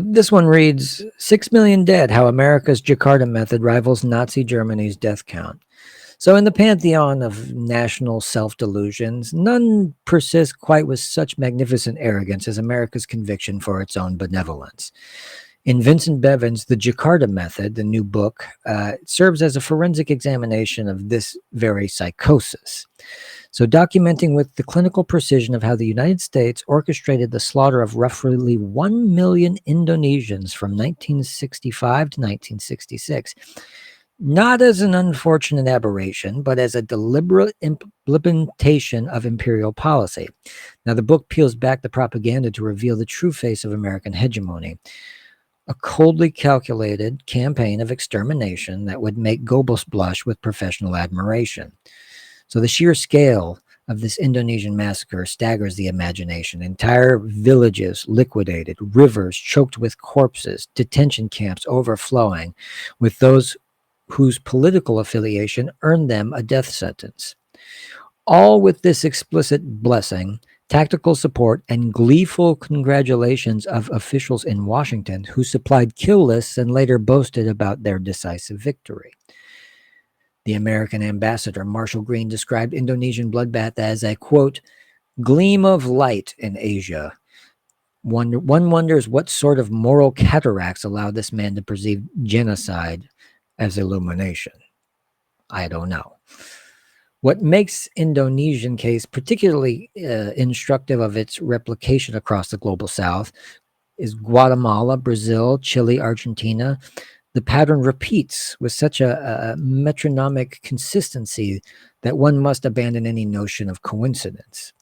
This one reads 6 million dead, how America's Jakarta method rivals Nazi Germany's death count. So, in the pantheon of national self delusions, none persist quite with such magnificent arrogance as America's conviction for its own benevolence. In Vincent Bevan's The Jakarta Method, the new book, serves as a forensic examination of this very psychosis. So, documenting with the clinical precision of how the United States orchestrated the slaughter of roughly 1 million Indonesians from 1965 to 1966, not as an unfortunate aberration, but as a deliberate implementation of imperial policy. Now, the book peels back the propaganda to reveal the true face of American hegemony, a coldly calculated campaign of extermination that would make Goebbels blush with professional admiration. So the sheer scale of this Indonesian massacre staggers the imagination. Entire villages liquidated, rivers choked with corpses, detention camps overflowing with those whose political affiliation earned them a death sentence. All with this explicit blessing, tactical support, and gleeful congratulations of officials in Washington who supplied kill lists and later boasted about their decisive victory. The American ambassador, Marshall Green, described Indonesian bloodbath as a, quote, gleam of light in Asia. One wonders what sort of moral cataracts allowed this man to perceive genocide as illumination. I don't know. What makes Indonesian case particularly instructive of its replication across the global south is Guatemala, Brazil, Chile, Argentina. The pattern repeats with such a metronomic consistency that one must abandon any notion of coincidence.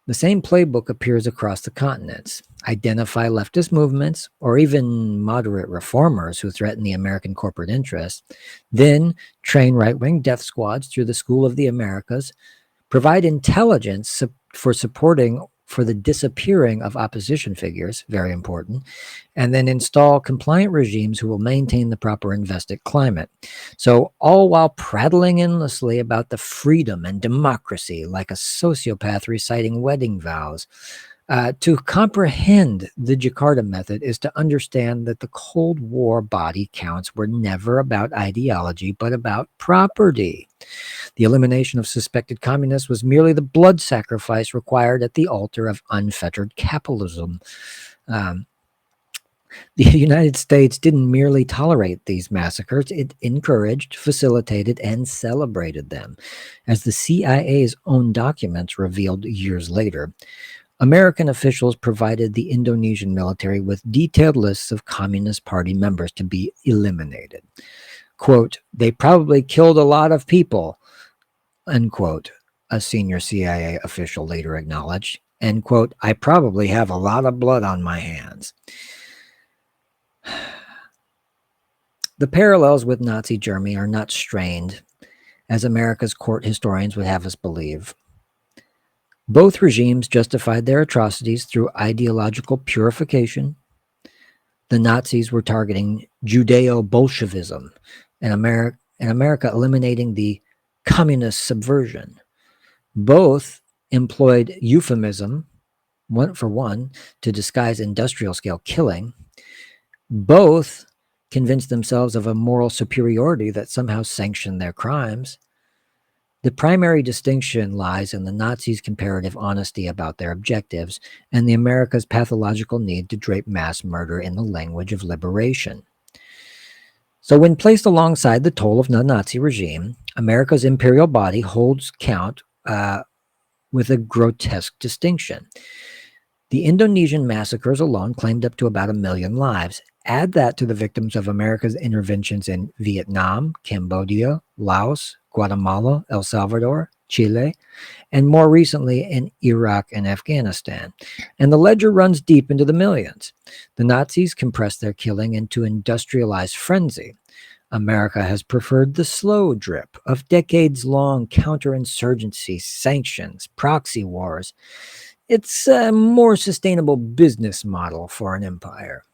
The same playbook appears across the continents. Identify leftist movements or even moderate reformers who threaten the American corporate interests, then train right-wing death squads through the School of the Americas, provide intelligence for supporting for the disappearing of opposition figures, very important, and then install compliant regimes who will maintain the proper invested climate. So all while prattling endlessly about the freedom and democracy like a sociopath reciting wedding vows. To comprehend the Jakarta method is to understand that the Cold War body counts were never about ideology, but about property. The elimination of suspected communists was merely the blood sacrifice required at the altar of unfettered capitalism. The United States didn't merely tolerate these massacres, it encouraged, facilitated, and celebrated them, as the CIA's own documents revealed years later. American officials provided the Indonesian military with detailed lists of Communist Party members to be eliminated. Quote, they probably killed a lot of people, unquote, a senior CIA official later acknowledged. End quote, I probably have a lot of blood on my hands. The parallels with Nazi Germany are not strained, as America's court historians would have us believe. Both regimes justified their atrocities through ideological purification. The Nazis were targeting Judeo-Bolshevism, and America eliminating the communist subversion. Both employed euphemism, one for one, to disguise industrial-scale killing. Both convinced themselves of a moral superiority that somehow sanctioned their crimes. The primary distinction lies in the Nazis' comparative honesty about their objectives and the America's pathological need to drape mass murder in the language of liberation. So when placed alongside the toll of the Nazi regime, America's imperial body holds count with a grotesque distinction. The Indonesian massacres alone claimed up to about 1 million lives. Add that to the victims of America's interventions in Vietnam, Cambodia, Laos, Guatemala, El Salvador, Chile, and more recently in Iraq and Afghanistan. And the ledger runs deep into the millions. The Nazis compressed their killing into industrialized frenzy. America has preferred the slow drip of decades-long counterinsurgency, sanctions, proxy wars. It's a more sustainable business model for an empire.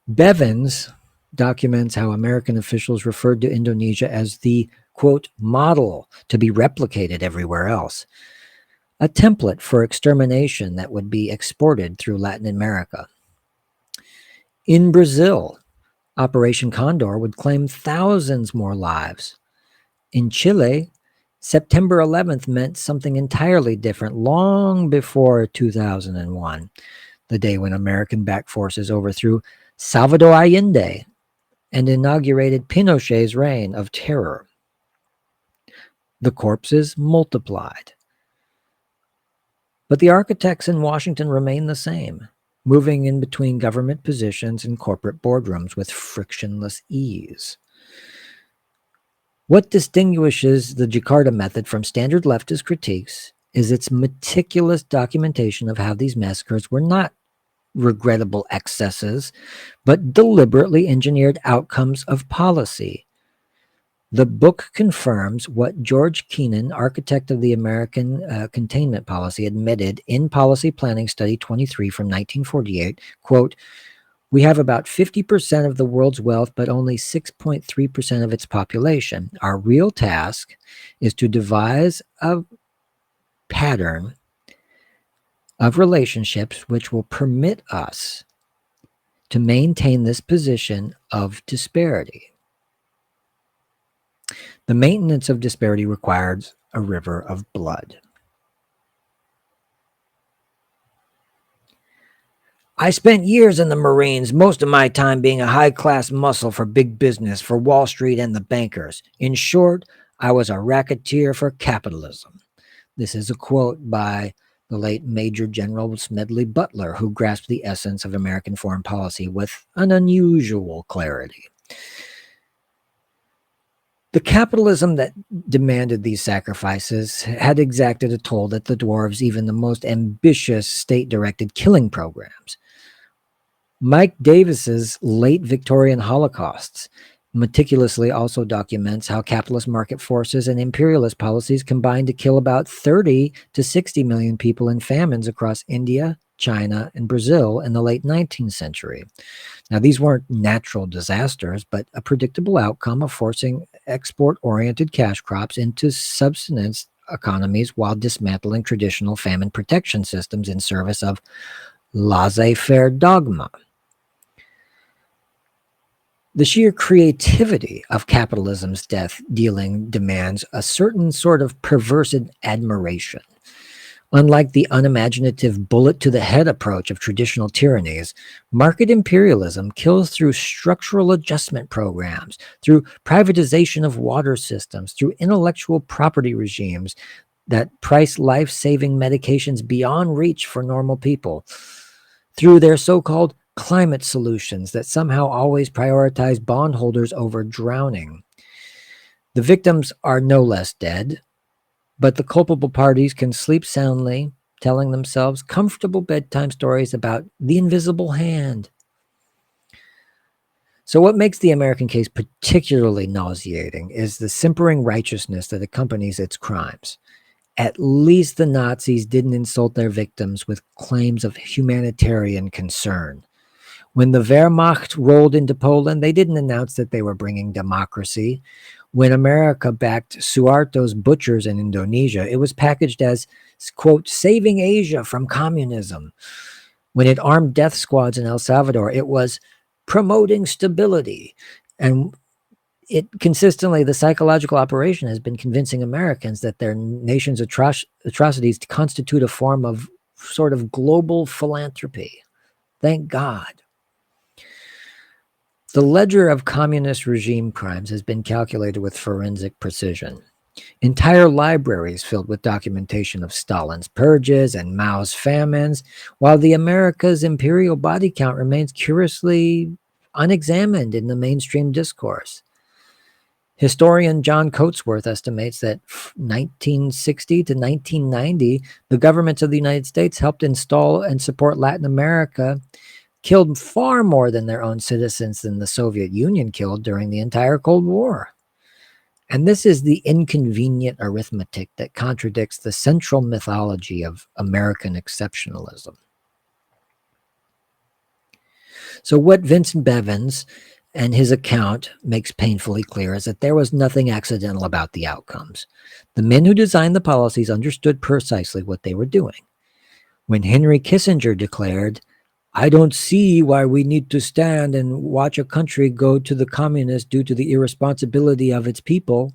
Bevins documents how American officials referred to Indonesia as the, quote, model to be replicated everywhere else. a template for extermination that would be exported through Latin America. In Brazil, Operation Condor would claim thousands more lives. In Chile, September 11th meant something entirely different long before 2001, the day when American-backed forces overthrew Salvador Allende and inaugurated Pinochet's reign of terror. The corpses multiplied. But the architects in Washington remain the same, moving in between government positions and corporate boardrooms with frictionless ease. What distinguishes the Jakarta method from standard leftist critiques is its meticulous documentation of how these massacres were not regrettable excesses, but deliberately engineered outcomes of policy. The book confirms what George Kennan, architect of the American containment policy, admitted in Policy Planning Study 23 from 1948, quote, "We have about 50% of the world's wealth, but only 6.3% of its population. Our real task is to devise a pattern of relationships which will permit us to maintain this position of disparity. The maintenance of disparity requires a river of blood." I spent years in the Marines, most of my time being a high-class muscle for big business, for Wall Street and the bankers. In short, I was a racketeer for capitalism. This is a quote by the late Major General Smedley Butler, who grasped the essence of American foreign policy with an unusual clarity. The capitalism that demanded these sacrifices had exacted a toll that the dwarves even the most ambitious state-directed killing programs. Mike Davis's Late Victorian Holocausts meticulously also documents how capitalist market forces and imperialist policies combined to kill about 30 to 60 million people in famines across India, China, and Brazil in the late 19th century. Now, these weren't natural disasters, but a predictable outcome of forcing export-oriented cash crops into subsistence economies while dismantling traditional famine protection systems in service of laissez-faire dogma. The sheer creativity of capitalism's death-dealing demands a certain sort of perverse admiration. Unlike the unimaginative bullet-to-the-head approach of traditional tyrannies, market imperialism kills through structural adjustment programs, through privatization of water systems, through intellectual property regimes that price life-saving medications beyond reach for normal people, through their so-called climate solutions that somehow always prioritize bondholders over drowning. The victims are no less dead, but the culpable parties can sleep soundly, telling themselves comfortable bedtime stories about the invisible hand. So what makes the American case particularly nauseating is the simpering righteousness that accompanies its crimes. At least the Nazis didn't insult their victims with claims of humanitarian concern. When the Wehrmacht rolled into Poland, they didn't announce that they were bringing democracy. When America backed Suharto's butchers in Indonesia, it was packaged as, quote, saving Asia from communism. When it armed death squads in El Salvador, it was promoting stability. And it consistently, the psychological operation has been convincing Americans that their nation's atrocities constitute a form of sort of global philanthropy. Thank God. The ledger of communist regime crimes has been calculated with forensic precision. Entire libraries filled with documentation of Stalin's purges and Mao's famines, while the America's imperial body count remains curiously unexamined in the mainstream discourse. Historian John Coatsworth estimates that 1960 to 1990, the governments of the United States helped install and support Latin America killed far more than their own citizens than the Soviet Union killed during the entire Cold War. And this is the inconvenient arithmetic that contradicts the central mythology of American exceptionalism. So what Vincent Bevins and his account makes painfully clear, is that there was nothing accidental about the outcomes. The men who designed the policies understood precisely what they were doing. When Henry Kissinger declared, "I don't see why we need to stand and watch a country go to the communists due to the irresponsibility of its people,"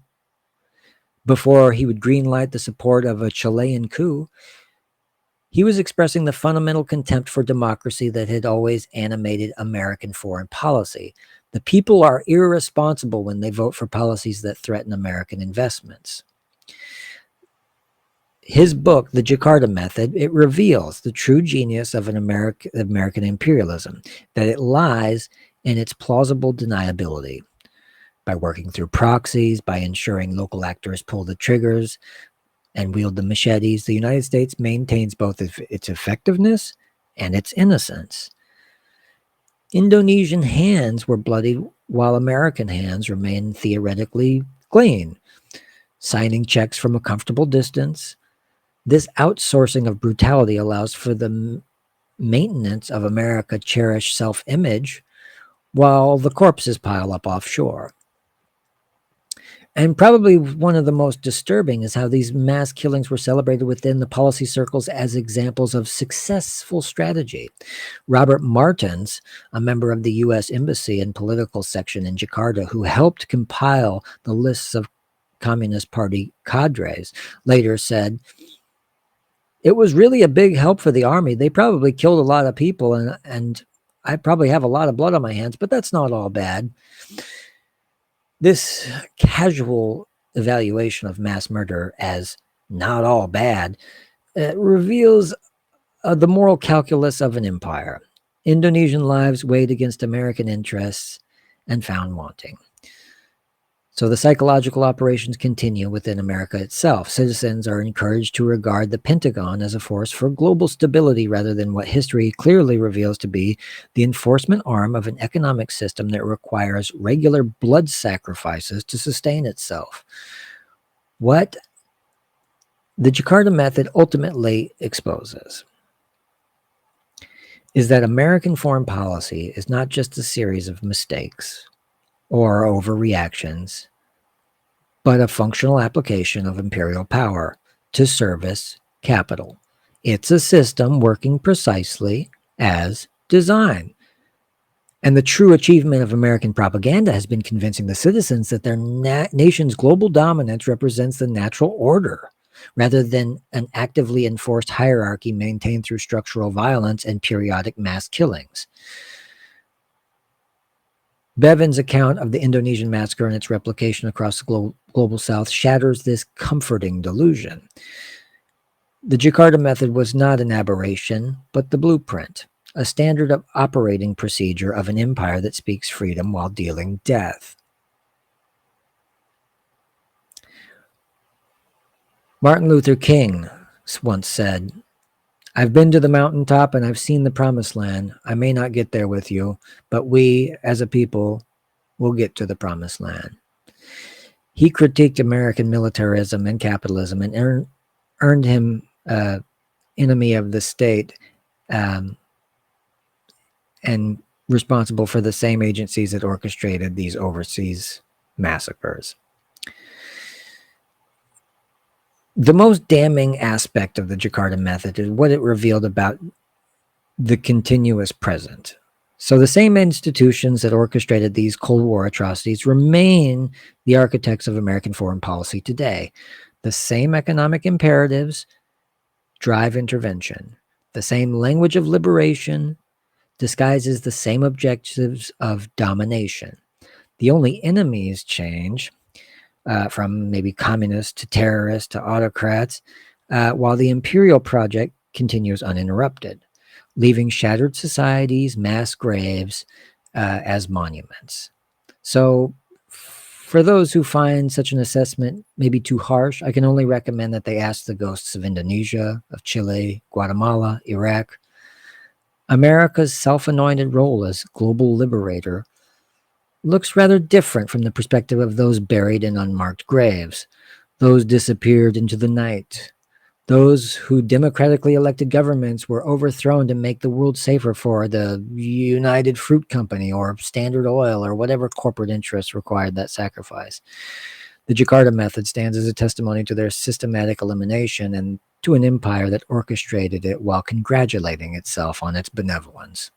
before he would greenlight the support of a Chilean coup, he was expressing the fundamental contempt for democracy that had always animated American foreign policy. The people are irresponsible when they vote for policies that threaten American investments. His book, The Jakarta Method, it reveals the true genius of American imperialism, that it lies in its plausible deniability. By working through proxies, by ensuring local actors pull the triggers and wield the machetes, the United States maintains both its effectiveness and its innocence. Indonesian hands were bloodied while American hands remained theoretically clean, signing checks from a comfortable distance. This outsourcing of brutality allows for the maintenance of America's cherished self-image while the corpses pile up offshore. And probably one of the most disturbing is how these mass killings were celebrated within the policy circles as examples of successful strategy. Robert Martins, a member of the U.S. Embassy and political section in Jakarta, who helped compile the lists of Communist Party cadres, later said, "It was really a big help for the army. They probably killed a lot of people, and I probably have a lot of blood on my hands, but that's not all bad." This casual evaluation of mass murder as not all bad reveals the moral calculus of an empire. Indonesian lives weighed against American interests and found wanting. So the psychological operations continue within America itself. Citizens are encouraged to regard the Pentagon as a force for global stability rather than what history clearly reveals to be the enforcement arm of an economic system that requires regular blood sacrifices to sustain itself. What the Jakarta Method ultimately exposes is that American foreign policy is not just a series of mistakes or overreactions, but a functional application of imperial power to service capital. It's a system working precisely as designed. And the true achievement of American propaganda has been convincing the citizens that their nation's global dominance represents the natural order, rather than an actively enforced hierarchy maintained through structural violence and periodic mass killings. Bevan's account of the Indonesian massacre and its replication across the global South shatters this comforting delusion. The Jakarta Method was not an aberration, but the blueprint, a standard operating procedure of an empire that speaks freedom while dealing death. Martin Luther King once said, "I've been to the mountaintop and I've seen the promised land. I may not get there with you, but we, as a people, will get to the promised land." He critiqued American militarism and capitalism and earned him enemy of the state and responsible for the same agencies that orchestrated these overseas massacres. The most damning aspect of the Jakarta Method is what it revealed about the continuous present. So the same institutions that orchestrated these Cold War atrocities remain the architects of American foreign policy today. The same economic imperatives drive intervention. The same language of liberation disguises the same objectives of domination. The only enemies change from maybe communists to terrorists to autocrats, while the imperial project continues uninterrupted, leaving shattered societies, mass graves as monuments. So for those who find such an assessment maybe too harsh, I can only recommend that they ask the ghosts of Indonesia, of Chile, Guatemala, Iraq. America's self-anointed role as global liberator looks rather different from the perspective of those buried in unmarked graves, those disappeared into the night, Those who democratically elected governments were overthrown to make the world safer for the United Fruit Company or Standard Oil or whatever corporate interests required that sacrifice. The Jakarta method stands as a testimony to their systematic elimination and to an empire that orchestrated it while congratulating itself on its benevolence.